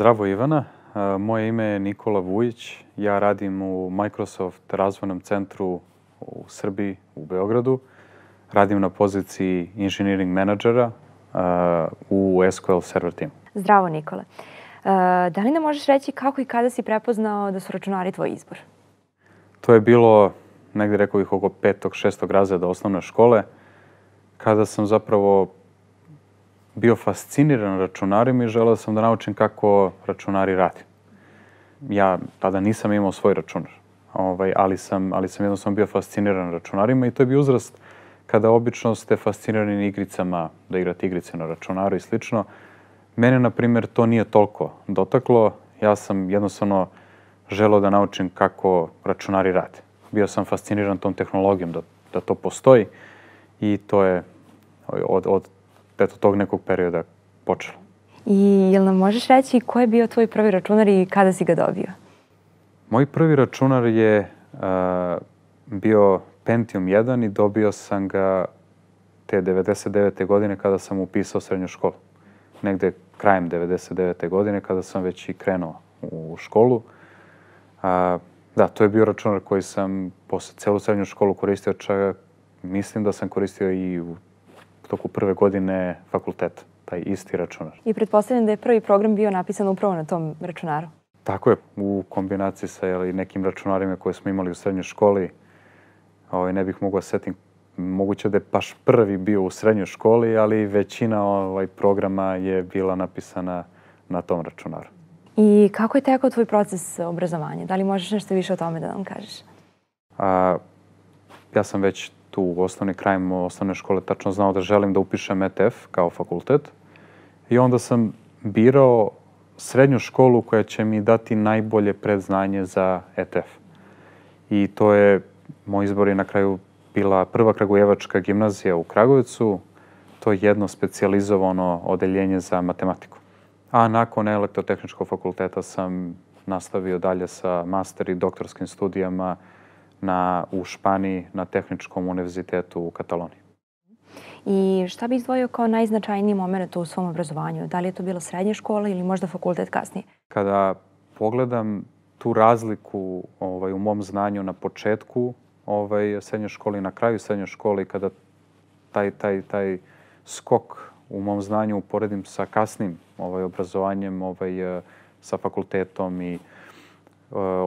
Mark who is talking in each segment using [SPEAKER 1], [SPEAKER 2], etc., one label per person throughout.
[SPEAKER 1] Zdravo Ivana, moje ime je Nikola Vujić. Ja radim u Microsoft razvojnom centru u Srbiji, u Beogradu. Radim na poziciji engineering menadžera u SQL Server timu.
[SPEAKER 2] Zdravo Nikola. Da li nam možeš reći kako i kada si prepoznao da su računari tvoj izbor?
[SPEAKER 1] To je bilo negdje, rekao bih, oko 5. 6. razreda osnovne škole, kada sam zapravo bio fasciniran računarima i želeo sam da naučim kako računari rade. Ja tada nisam imao svoj računar, ali sam jednostavno bio fasciniran računarima i to je bio uzrast kada obično ste fascinirani igricama, da igrate igrice na računaru i slično. Mene, na primjer, to nije toliko dotaklo. Ja sam jednostavno želeo da naučim kako računari rade. Bio sam fasciniran tom tehnologijom, da to postoji i to je od tog nekog perioda počelo.
[SPEAKER 2] I jel nam možeš reći ko je bio tvoj prvi računar i kada si ga dobio?
[SPEAKER 1] Moj prvi računar je bio Pentium 1 i dobio sam ga te 99. godine kada sam upisao srednju školu. Negde krajem 99. godine kada sam već i krenuo u školu. Da, to je bio računar koji sam posle celu srednju školu koristio, čak mislim da sam koristio i u toku prve godine fakulteta, taj isti računar.
[SPEAKER 2] I pretpostavljam da je prvi program bio napisan upravo na tom računaru.
[SPEAKER 1] Tako je, u kombinaciji sa nekim računarima koje smo imali u srednjoj školi. Ne bih mogao setim, moguće da je baš prvi bio u srednjoj školi, ali većina programa je bila napisana na tom računaru.
[SPEAKER 2] I kako je tekao tvoj proces obrazovanja? Da li možeš nešto više o tome da nam kažeš?
[SPEAKER 1] Ja sam već tu u krajem osnovne škole tačno znao da želim da upišem ETF kao fakultet. I onda sam birao srednju školu koja će mi dati najbolje predznanje za ETF. I to je, moj izbor je na kraju bila Prva Kragujevačka gimnazija u Kragujevcu. To je jedno specijalizovano odeljenje za matematiku. A nakon elektrotehničkog fakulteta sam nastavio dalje sa master i doktorskim studijama u Španiji na Tehničkom univerzitetu u Kataloniji.
[SPEAKER 2] I šta bi izdvojio kao najznačajniji moment u svom obrazovanju? Da li je to bila srednja škola ili možda fakultet kasnije? Kada
[SPEAKER 1] pogledam tu razliku u mom znanju na početku srednje škole i na kraju srednje škole, kada taj skok u mom znanju uporedim sa kasnim obrazovanjem, sa fakultetom i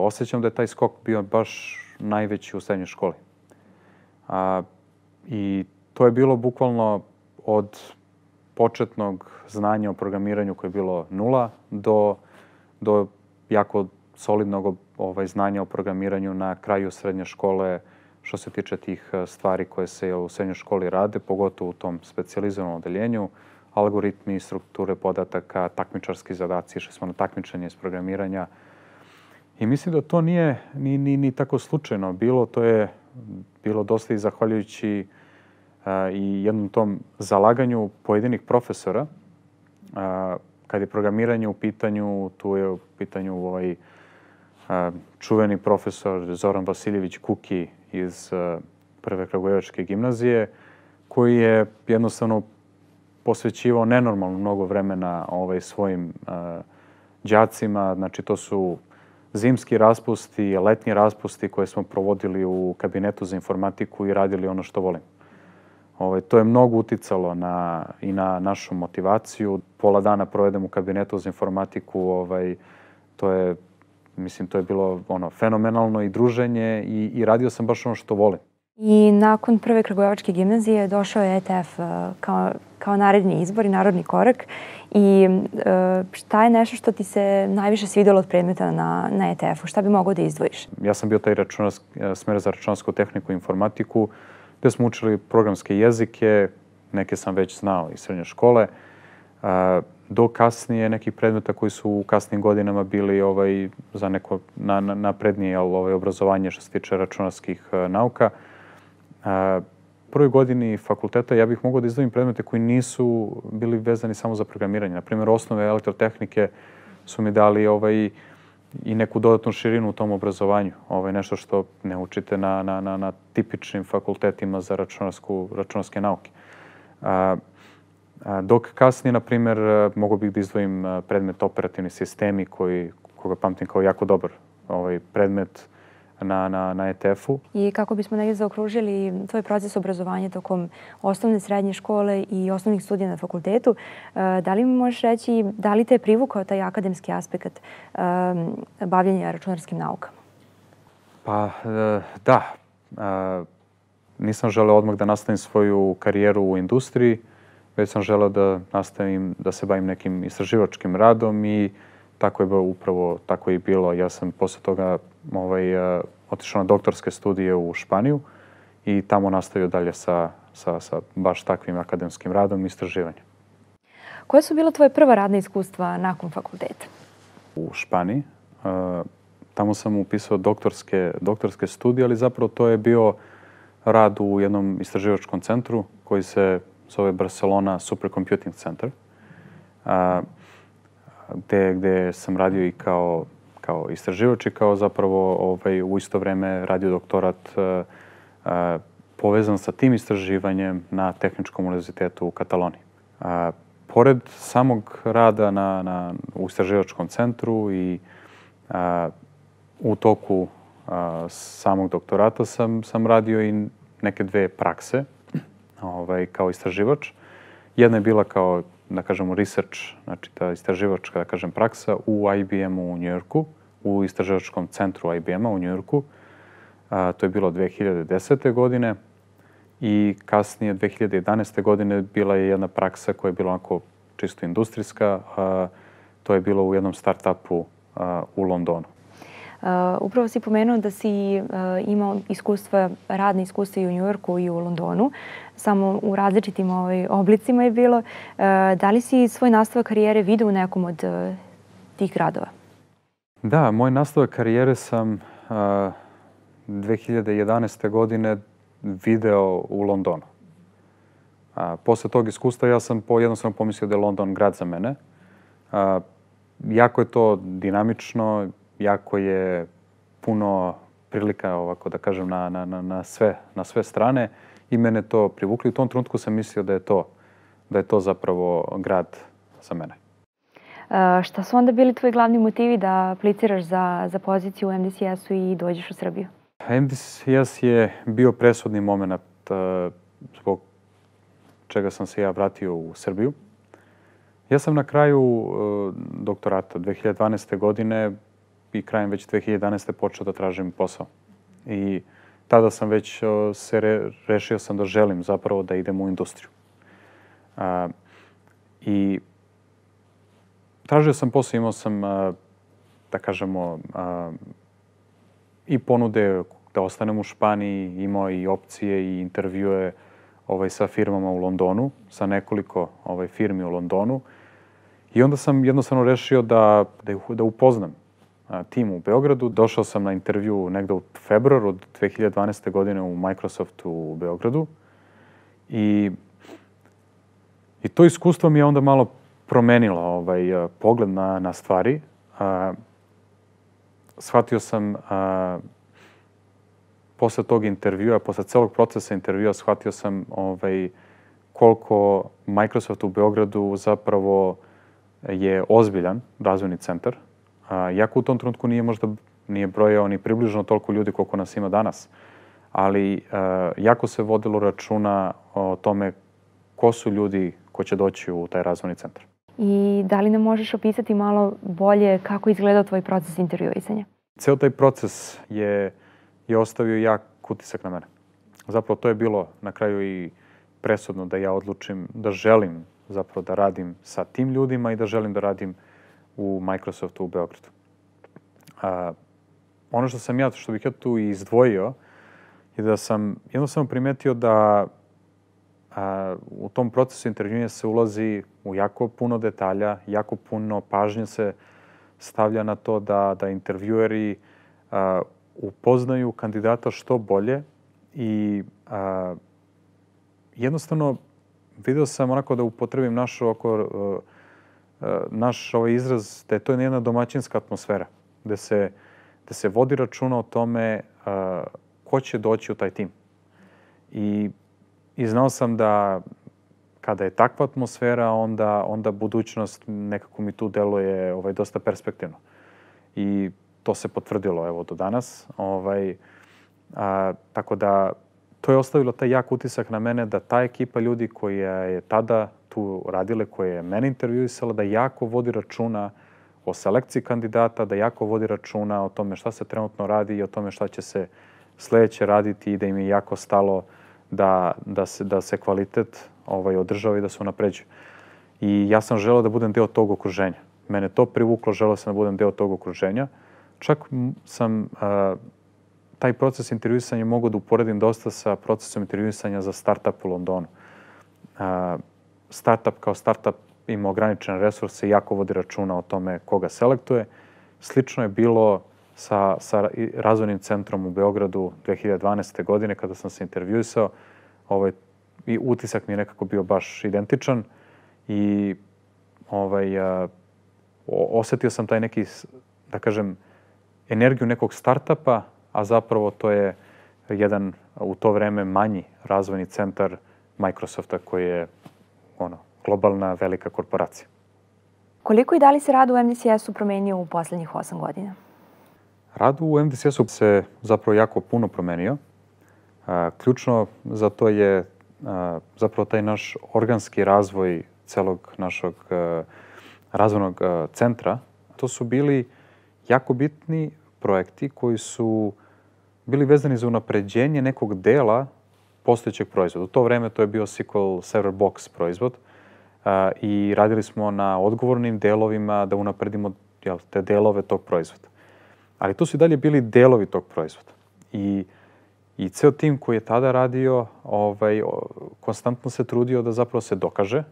[SPEAKER 1] osjećam da je taj skok bio baš najveći u srednjoj školi. I to je bilo bukvalno od početnog znanja o programiranju koje je bilo 0 do jako solidnog znanja o programiranju na kraju srednje škole što se tiče tih stvari koje se u srednjoj školi rade, pogotovo u tom specijalizovanom odeljenju, algoritmi, strukture podataka, takmičarski zadaci, išli smo na takmičenje iz programiranja. I mislim da to nije ni tako slučajno bilo. To je bilo dosta i zahvaljujući i jednom tom zalaganju pojedinih profesora. Kad je programiranje u pitanju, tu je u pitanju čuveni profesor Zoran Vasiljević Kuki iz Prve Kragujevačke gimnazije, koji je jednostavno posvećivao nenormalno mnogo vremena svojim đacima. Znači, to su zimski raspusti, letnji raspusti koje smo provodili u kabinetu za informatiku i radili ono što volim. To je mnogo uticalo i na našu motivaciju. Pola dana provedem u kabinetu za informatiku. To je bilo fenomenalno i druženje i radio sam baš ono što volim.
[SPEAKER 2] I nakon Prve Kragujevačke gimnazije došao je ETF kao naredni izbor i narodni korak. I šta je nešto što ti se najviše svidjelo od predmeta na ETF-u? Šta bi mogao da izdvojiš?
[SPEAKER 1] Ja sam bio taj smer za računarsku tehniku i informatiku, gde smo učili programske jezike, neke sam već znao iz srednje škole, do kasnije nekih predmeta koji su u kasnim godinama bili za neko naprednije obrazovanje što se tiče računarskih nauka. Prvoj godini fakulteta ja bih mogao da izdvojim predmete koji nisu bili vezani samo za programiranje. Na primjer, osnove elektrotehnike su mi dali i neku dodatnu širinu u tom obrazovanju. Nešto što ne učite na tipičnim fakultetima za računarske nauke. Dok kasnije, na primjer, mogu bih da izdvojim predmet operativni sistemi koga pamtim kao jako dobar predmet na ETF-u.
[SPEAKER 2] I kako bismo negdje zaokružili tvoj proces obrazovanja tokom osnovne, srednje škole i osnovnih studija na fakultetu, da li mi možeš reći da li te je privukao taj akademski aspekt bavljenja računarskim naukama? Pa
[SPEAKER 1] da. Nisam želeo odmah da nastavim svoju karijeru u industriji, već sam želeo da se bavim nekim istraživačkim radom i tako je upravo tako i bilo. Ja sam posle toga otišao na doktorske studije u Španiju i tamo nastavio dalje sa baš takvim akademskim radom i istraživanjem.
[SPEAKER 2] Koje su bila tvoje prva radna iskustva nakon fakulteta?
[SPEAKER 1] U Španiji. Tamo sam upisao doktorske studije, ali zapravo to je bio rad u jednom istraživačkom centru koji se zove Barcelona Supercomputing Center, gde sam radio i kao istraživač i kao zapravo u isto vreme radio doktorat povezan sa tim istraživanjem na Tehničkom univerzitetu u Kataloniji. Pored samog rada u istraživačkom centru i u toku samog doktorata sam radio i neke dve prakse kao istraživač. Jedna je bila kao, da kažemo, research, znači ta istraživačka, da kažem, praksa u IBM-u u Njujorku, u istraživačkom centru IBM-a u Njujorku. To je bilo 2010. godine i kasnije 2011. godine bila je jedna praksa koja je bila onako čisto industrijska. To je bilo u jednom start-upu u Londonu.
[SPEAKER 2] Upravo si pomenuo da si imao radne iskustva i u Njujorku i u Londonu, samo u različitim oblicima je bilo. Da li si svoj nastavak karijere vidio u nekom od tih gradova?
[SPEAKER 1] Da, moj nastavak karijere sam 2011. godine video u Londonu. Posle tog iskustva ja sam jednostavno pomislio da je London grad za mene. Jako je to dinamično, jako je puno prilika, ovako da kažem, na sve strane i mene to privukli. U tom trenutku sam mislio da je to zapravo grad za mene.
[SPEAKER 2] Šta su onda bili tvoji glavni motivi da apliciraš za poziciju u MDCS-u i dođeš u Srbiju?
[SPEAKER 1] MDCS je bio presudni moment zbog čega sam se ja vratio u Srbiju. Ja sam na kraju doktorata 2012. godine i krajem već 2011. počeo da tražim posao. I tada sam već rešio sam da želim zapravo da idem u industriju. I tražio sam posao, imao sam, da kažemo, i ponude da ostanem u Španiji, imao i opcije i intervjue sa firmama u Londonu, sa nekoliko firmi u Londonu. I onda sam jednostavno rešio da upoznam tim u Beogradu. Došao sam na intervju negde u februaru od 2012. godine u Microsoftu u Beogradu. I to iskustvo mi je onda malo promenilo pogled na stvari. Shvatio sam posle tog intervjua, posle celog procesa intervjua, shvatio sam koliko Microsoft u Beogradu zapravo je ozbiljan razvojni centar. Jako u tom trenutku nije brojao ni približno toliko ljudi koliko nas ima danas. Ali jako se vodilo računa o tome ko su ljudi koji će doći u taj razvojni centar.
[SPEAKER 2] I da li nam možeš opisati malo bolje kako je izgledao tvoj proces intervjuisanja?
[SPEAKER 1] Ceo taj proces je ostavio jak utisak na mene. Zapravo to je bilo na kraju i presudno da ja odlučim da želim zapravo da radim sa tim ljudima i da želim da radim u Microsoftu u Beogradu. Ono što bih ja tu izdvojio je da sam jednostavno primetio da u tom procesu intervjuanja se ulazi u jako puno detalja, jako puno pažnje se stavlja na to da intervjueri upoznaju kandidata što bolje i jednostavno video sam onako da upotrebim naš izraz da je to jedna domaćinska atmosfera, gde se vodi računa o tome ko će doći u taj tim. I znao sam da kada je takva atmosfera, onda budućnost nekako mi tu deluje dosta perspektivno. I to se potvrdilo evo do danas. Tako da to je ostavilo taj jak utisak na mene da ta ekipa ljudi koja je tada tu radile, koja je mene intervjuisala, da jako vodi računa o selekciji kandidata, da jako vodi računa o tome šta se trenutno radi i o tome šta će se sledeće raditi i da im je jako stalo da se kvalitet održava i da se unapređuje. I ja sam želeo da budem deo tog okruženja. Mene to privuklo, želeo sam da budem deo tog okruženja. Čak sam taj proces intervjuisanja mogu da uporedim dosta sa procesom intervjuisanja za startup u Londonu. Startup kao startup ima ograničene resurse i jako vodi računa o tome koga selektuje. Slično je bilo sa razvojnim centrom u Beogradu 2012. godine kada sam se intervjuisao. I utisak mi je nekako bio baš identičan i osetio sam taj neki, da kažem, energiju nekog startupa, a zapravo to je jedan u to vreme manji razvojni centar Microsofta koji je globalna velika korporacija.
[SPEAKER 2] Koliko i da li se rad u MDCS-u promenio u poslednjih 8 godina?
[SPEAKER 1] Rad u MDCS-u se zapravo jako puno promenio. Ključno za to je zapravo taj naš organski razvoj celog našeg razvojnog centra. To su bili jako bitni projekti koji su bili vezani za unapređenje nekog dela postojećeg proizvoda. U to vreme to je bio SQL Server Box proizvod i radili smo na odgovornim delovima da unapredimo te delove tog proizvoda. Ali to su i dalje bili delovi tog proizvoda. I ceo tim koji je tada radio konstantno se trudio da zapravo se dokaže,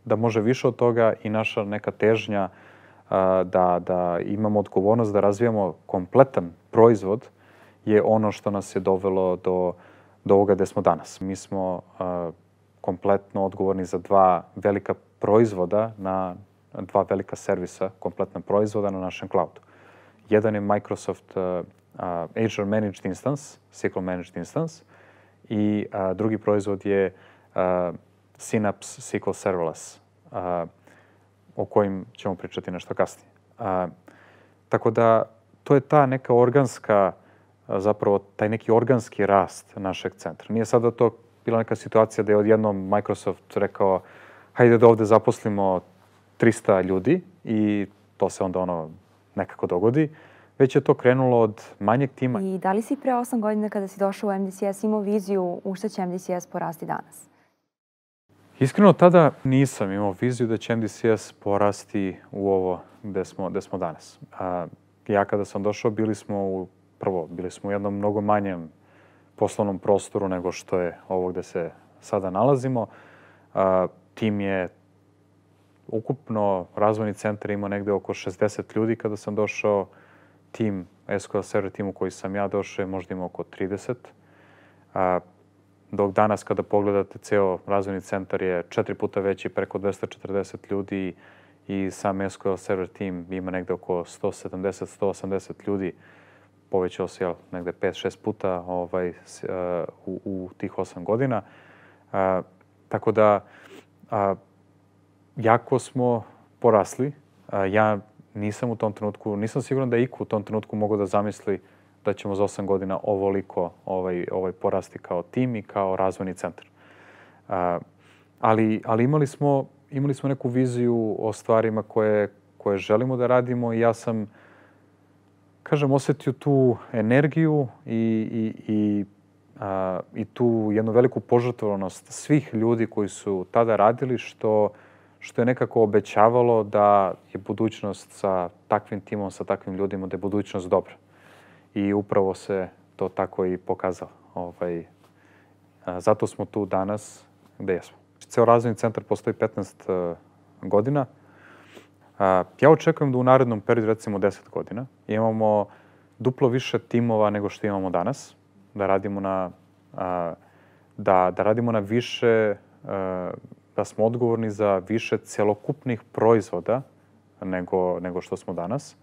[SPEAKER 1] da može više od toga i naša neka težnja da imamo odgovornost da razvijamo kompletan proizvod je ono što nas je dovelo do ovoga gde smo danas. Mi smo kompletno odgovorni za dva velika proizvoda, dva velika servisa, kompletna proizvoda na našem cloudu. Jedan je Microsoft Azure Managed Instance, SQL Managed Instance i drugi proizvod je Synapse SQL Serverless, o kojim ćemo pričati nešto kasnije. Tako da to je ta neka organska, zapravo taj neki organski rast našeg centra. Nije sada to bila neka situacija da je odjednom Microsoft rekao hajde da ovde zaposlimo 300 ljudi i to se onda nekako dogodi, već je to krenulo od manjeg tima.
[SPEAKER 2] I da li si pre 8 godina kada si došao u MDCS imao viziju u šta će MDCS porasti danas?
[SPEAKER 1] Iskreno, tada nisam imao viziju da će MDCS porasti u ovo gde smo danas. Ja kada sam došao, bili smo u jednom mnogo manjem poslovnom prostoru nego što je ovo gde se sada nalazimo. Tim je ukupno, razvojni centar imao negde oko 60 ljudi kada sam došao. Tim, SQL Server tim u koji sam ja došao je možda imao oko 30. Dok danas kada pogledate, ceo razvojni centar je 4 puta veći, preko 240 ljudi i sam SQL Server tim ima negde oko 170-180 ljudi. Povećao se negde 5-6 puta u tih 8 godina. Tako da jako smo porasli. Ja nisam u tom trenutku, nisam siguran da iko u tom trenutku mogu da zamisli da ćemo za 8 godina ovoliko porasti kao tim i kao razvojni centar. Ali imali smo neku viziju o stvarima koje želimo da radimo i ja sam, kažem, osetio tu energiju i tu jednu veliku požrtvovanost svih ljudi koji su tada radili, što je nekako obećavalo da je budućnost sa takvim timom, sa takvim ljudima, da je budućnost dobra. I upravo se to tako i pokazalo. Zato smo tu danas gde jesmo. Ceo razvojni centar postoji 15 godina. Ja očekujem da u narednom periodu, recimo 10 godina, imamo duplo više timova nego što imamo danas, da radimo na više, da smo odgovorni za više celokupnih proizvoda nego što smo danas.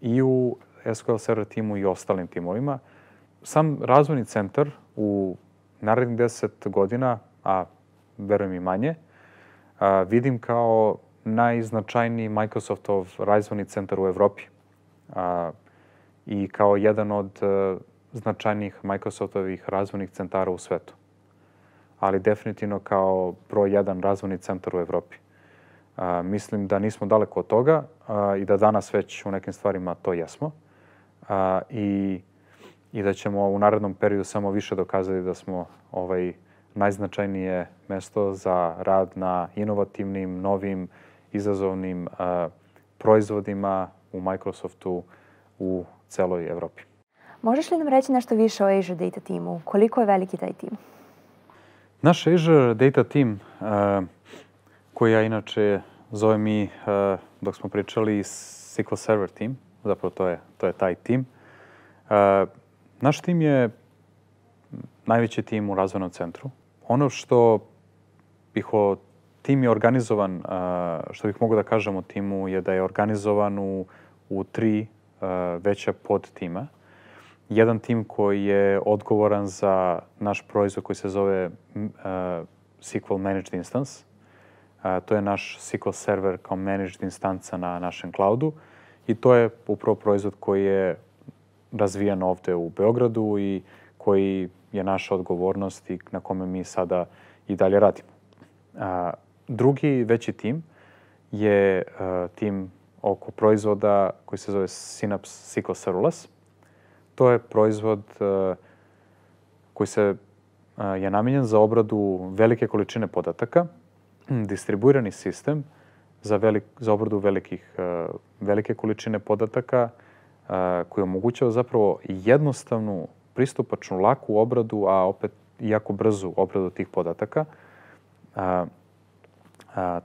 [SPEAKER 1] I u SQL Server timu i ostalim timovima. Sam razvojni centar u narednih 10 godina, a verujem i manje, vidim kao najznačajniji Microsoftov razvojni centar u Evropi i kao jedan od značajnijih Microsoftovih razvojnih centara u svetu. Ali definitivno kao broj 1 razvojni centar u Evropi. Mislim da nismo daleko od toga i da danas već u nekim stvarima to jesmo. I da ćemo u narednom periodu samo više dokazati da smo najznačajnije mesto za rad na inovativnim, novim, izazovnim proizvodima u Microsoftu u celoj Evropi.
[SPEAKER 2] Možeš li nam reći nešto više o Azure Data Teamu? Koliko je veliki taj tim?
[SPEAKER 1] Naš Azure Data Team, koji ja inače zovem mi, dok smo pričali, SQL Server Team, zapravo to je taj tim. Naš tim je najveći tim u razvojnom centru. Ono što tim je organizovan, što bih mogu da kažem o timu, je da je organizovan u 3 veća podtima. Jedan tim koji je odgovoran za naš proizvod koji se zove SQL Managed Instance. To je naš SQL Server kao managed instanca na našem cloudu i to je upravo proizvod koji je razvijan ovde u Beogradu i koji je naša odgovornost i na kome mi sada i dalje radimo. Drugi veći tim je tim oko proizvoda koji se zove Synapse SQL Serverless. To je proizvod koji je namenjen za obradu velike količine podataka, distribuirani sistem za obradu velike količine podataka koji omogućava zapravo jednostavnu, pristupačnu, laku obradu, a opet i jako brzu obradu tih podataka.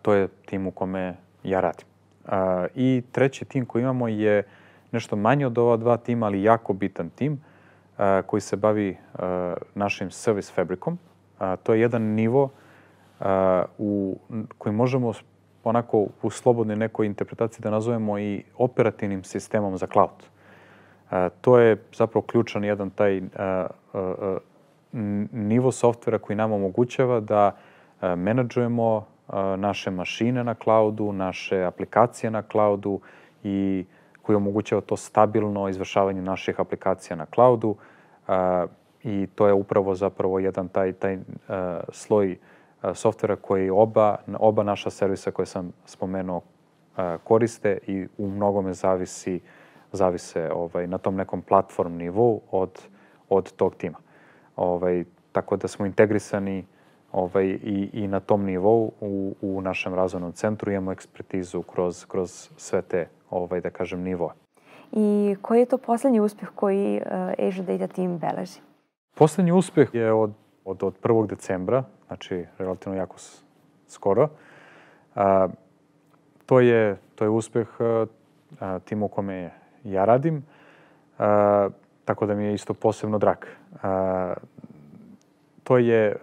[SPEAKER 1] To je tim u kome ja radim. I treći tim koji imamo je nešto manje od ova 2 tima, ali jako bitan tim koji se bavi našim Service Fabricom. To je jedan nivo koji možemo onako u slobodnoj nekoj interpretaciji da nazovemo i operativnim sistemom za cloud. To je zapravo ključan jedan taj nivo softvera koji nam omogućava da menadžujemo naše mašine na cloudu, naše aplikacije na cloudu i koji omogućava to stabilno izvršavanje naših aplikacija na cloudu. I to je upravo zapravo jedan taj sloj softvera koji oba naša servisa koje sam spomenuo koriste i u mnogome zavise na tom nekom platform nivou od tog tima. Tako da smo integrisani i na tom nivou u našem razvojnom centru imamo ekspertizu kroz sve te, da kažem, nivoe.
[SPEAKER 2] I koji je to poslednji uspeh koji Azure Data Team beleži?
[SPEAKER 1] Poslednji uspeh je od 1. decembra, znači relativno jako skoro. To je uspeh tima u kome ja radim, tako da mi je isto posebno drag. To je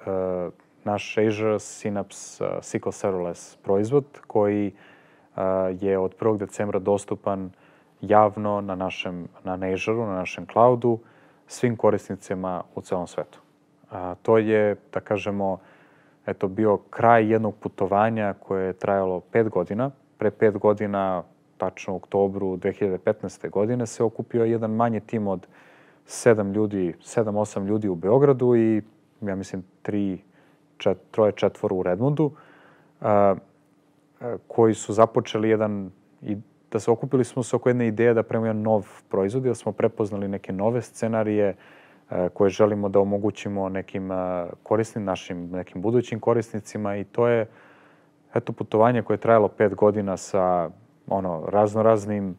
[SPEAKER 1] naš Azure Synapse SQL Serverless proizvod koji je od 1. decembra dostupan javno na Azure-u, na našem cloudu, svim korisnicima u celom svetu. To je, da kažemo, bio kraj jednog putovanja koje je trajalo 5 godina. Pre 5 godina, tačno u oktobru 2015. godine, se okupio jedan manji tim od 7-8 ljudi u Beogradu i, ja mislim, 3-4 u Redmondu, koji su započeli okupili smo se oko jedne ideje da pravimo jedan nov proizvod, jer smo prepoznali neke nove scenarije koje želimo da omogućimo nekim našim nekim budućim korisnicima i to je putovanje koje je trajalo 5 godina sa raznoraznim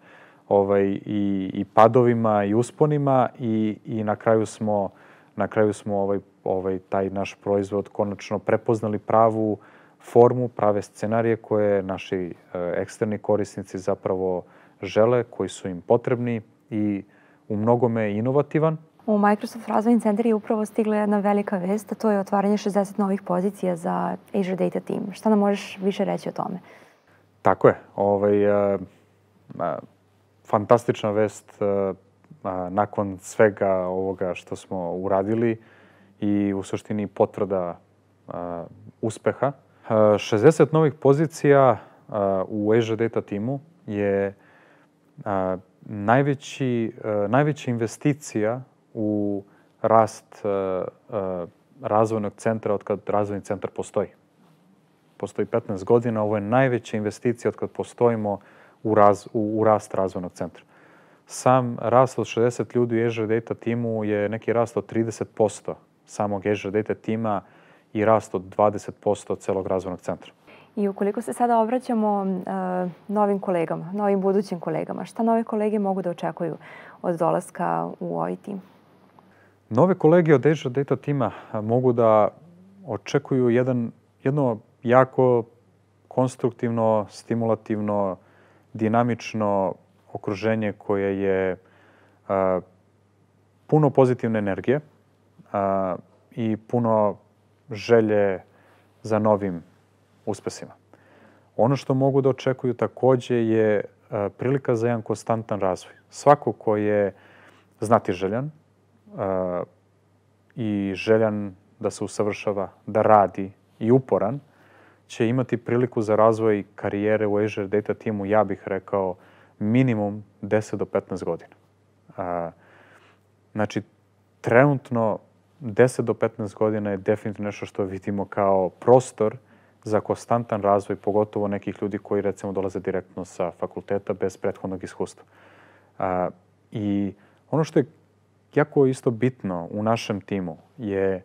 [SPEAKER 1] i padovima i usponima i na kraju smo taj naš proizvod konačno prepoznali pravu formu, prave scenarije koje naši eksterni korisnici zapravo žele, koji su im potrebni i u mnogome inovativan.
[SPEAKER 2] U Microsoft razvojni centar je upravo stigla jedna velika vest, a to je otvaranje 60 novih pozicija za Azure Data Team. Šta nam možeš više reći o tome?
[SPEAKER 1] Tako je. Fantastična vest nakon svega ovoga što smo uradili i u suštini potvrda uspeha. 60 novih pozicija u Azure Data timu je najveća investicija u rast razvojnog centra od kad razvojni centar postoji. Postoji 15 godina, ovo je najveća investicija od kad postojimo u rast razvojnog centra. Sam rast od 60 ljudi u Azure Data timu je neki rast od 30% samog Azure Data tima i rast od 20% od celog razvojnog centra.
[SPEAKER 2] I ukoliko se sada obraćamo novim kolegama, novim budućim kolegama, šta nove kolege mogu da očekuju od dolaska u ovaj tim?
[SPEAKER 1] Nove kolege od Azure Data tima mogu da očekuju jedno jako konstruktivno, stimulativno, dinamično okruženje koje je puno pozitivne energije i puno želje za novim uspesima. Ono što mogu da očekuju takođe je prilika za jedan konstantan razvoj. Svako ko je znatiželjan i željan da se usavršava, da radi i uporan, će imati priliku za razvoj karijere u Azure Data timu, ja bih rekao, minimum 10 do 15 godina. Znači, trenutno 10 do 15 godina je definitivno nešto što vidimo kao prostor za konstantan razvoj, pogotovo nekih ljudi koji recimo dolaze direktno sa fakulteta bez prethodnog iskustva. I ono što je jako isto bitno u našem timu je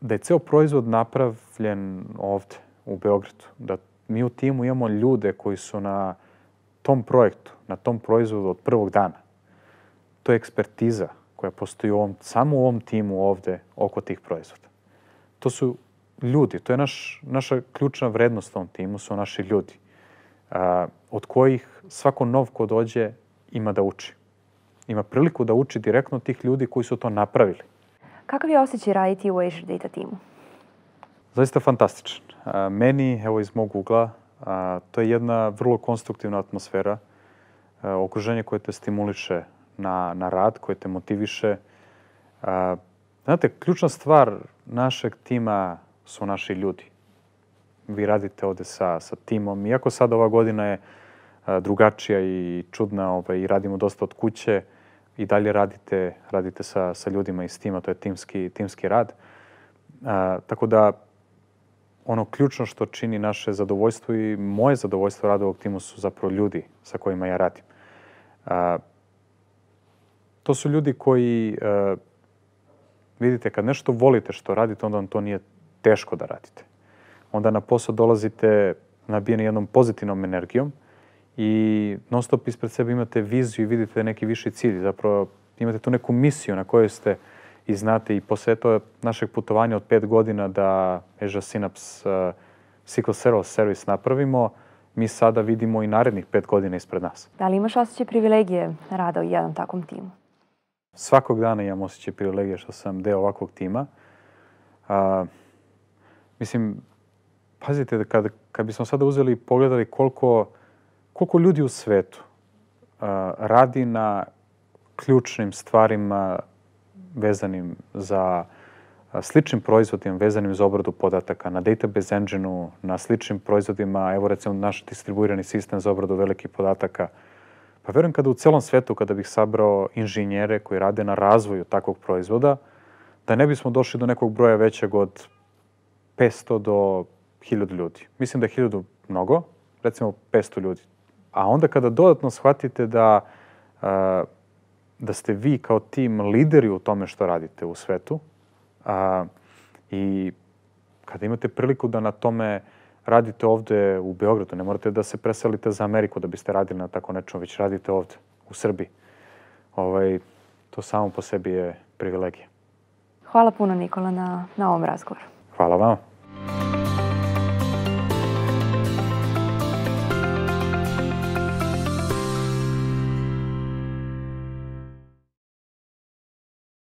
[SPEAKER 1] da je ceo proizvod napravljen ovde u Beogradu. Da mi u timu imamo ljude koji su na tom projektu, na tom proizvodu od prvog dana. To je ekspertiza koja postoji samo u ovom timu ovde oko tih proizvoda. To su ljudi, to je naša ključna vrednost u ovom timu, su naši ljudi, od kojih svako nov ko dođe ima da uči. Ima priliku da uči direktno od tih ljudi koji su to napravili.
[SPEAKER 2] Kakav je osjećaj raditi u Azure Data timu?
[SPEAKER 1] Zaista fantastičan. Meni, evo iz mog ugla, to je jedna vrlo konstruktivna atmosfera, okruženje koje te stimuliše na rad, koje te motiviše. Znate, ključna stvar našeg tima su naši ljudi. Vi radite ovde sa timom. Iako sad ova godina je drugačija i čudna i radimo dosta od kuće, i dalje radite sa ljudima iz tima, to je timski rad. Tako da ono ključno što čini naše zadovoljstvo i moje zadovoljstvo rada ovog timu su zapravo ljudi sa kojima ja radim. To su ljudi koji, vidite, kad nešto volite što radite, onda vam to nije teško da radite. Onda na posao dolazite nabijeni jednom pozitivnom energijom i non stop ispred sebe imate viziju i vidite neki viši cilj. Zapravo imate tu neku misiju na kojoj ste i znate i posle našeg putovanja od 5 godina da Azure Synapse SQL Server Service napravimo, mi sada vidimo i narednih 5 godina ispred nas.
[SPEAKER 2] Da li imaš osjećaj privilegije rada u jednom takvom timu?
[SPEAKER 1] Svakog dana imam osjećaj privilegije što sam deo ovakvog tima. Mislim, pazite, kad bismo sada uzeli i pogledali koliko ljudi u svetu radi na ključnim stvarima vezanim za sličnim proizvodima, vezanim za obradu podataka, na database engine-u, na sličnim proizvodima, evo recimo naš distribuirani sistem za obradu velikih podataka. Pa verujem kada u celom svetu, kada bih sabrao inženjere koji rade na razvoju takvog proizvoda, da ne bismo došli do nekog broja većeg od 500 do 1000 ljudi. Mislim da je 1000 mnogo, recimo 500 ljudi. A onda kada dodatno shvatite da ste vi kao tim lideri u tome što radite u svetu i kada imate priliku da na tome radite ovde u Beogradu, ne morate da se preselite za Ameriku da biste radili na tako nečemu, već radite ovde u Srbiji. To samo po sebi je privilegija.
[SPEAKER 2] Hvala puno, Nikola, na ovom razgovoru.
[SPEAKER 1] Hvala vam.